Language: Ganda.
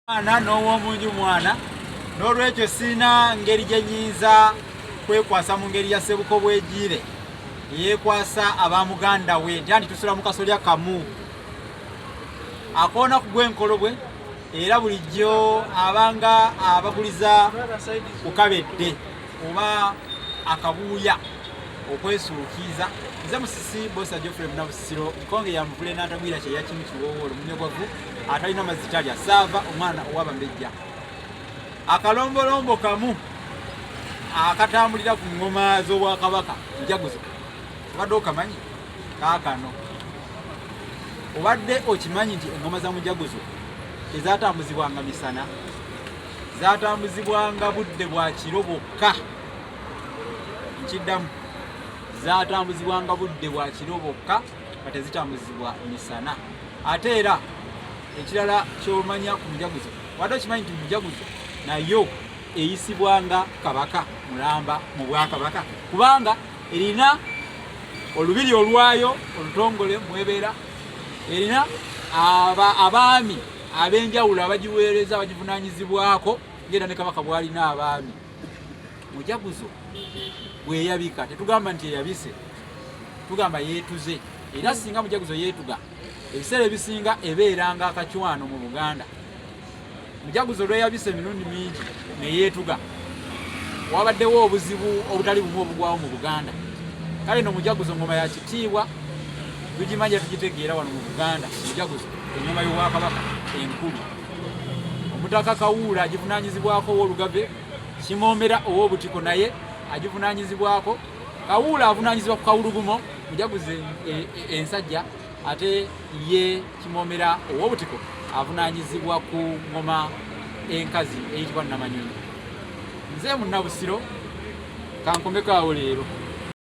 Mwana n'ow'omunju mwana n'olwekyo sina ngeri gye nnyinza kwekwasa mu ngeri ya ssebuko bw'egiire yeekwasa abamuganda we nti andi tusula mu kasolya kamu akoona ku gwenkolobwe era bulijjo abanga abaguliza kukabedde oba akabuuya okwesuukiiza nze musisi bosa Geoffrey Munnabusiro nkonge ya muvule n'atagwira kye yakimu kiwoowolo munyogwavu atalina mazitali asaava omwana ow'abambejja akalombolombo kamu akatambulira ku ngoma z'obwakabaka njaguzo obadde okamanyi kaakano obadde okimanyi nti engoma za mujaguzo tezatambuzibwanga misana zatambuzibwanga budde bwa kiro bwokka nkiddamu zatambuzibwanga budde bwa kiro bwokka nga tezitambuzibwa misana ate era ekirala kyomanya ku mujaguzo wadde okimanyi nti mujaguzo nayo eyisibwanga kabaka mulamba mu bwakabaka kubanga erina olubiri olwayo olutongole mwebeera erina abaami ab'enjawulo abagiweereza abagivunaanyizibwako ngenda ne kabaka bw'alina abaami mujaguzo bweyabika tetugamba nti eyabise tugamba yeetuze era singa mujaguzo yeetuga ebiseera ebisinga ebeeranga akacwano mu Buganda mujaguzo lweyabise emirundi mingi neyeetuga wabaddewo obuzibu obutali bumu obugwawo mu Buganda kale no mujaguzo ngoma ya kitiibwa tugimanya tugitegeera wano mu Buganda mujaguzo engoma y'obwakabaka enkulu omutaka Kawuula agivunaanyizibwako ow'olugave Kimoomera ow'obutiko naye agivunaanyizibwako Kawuula avunaanyizibwa ku kawulugumo mujaguzo ensajja ate ye Kimoomera ow'obutiko avunaanyizibwa ku ngoma enkazi eyitibwa Namanyonyi. Nze Munnabusiro kankomeko awo leero.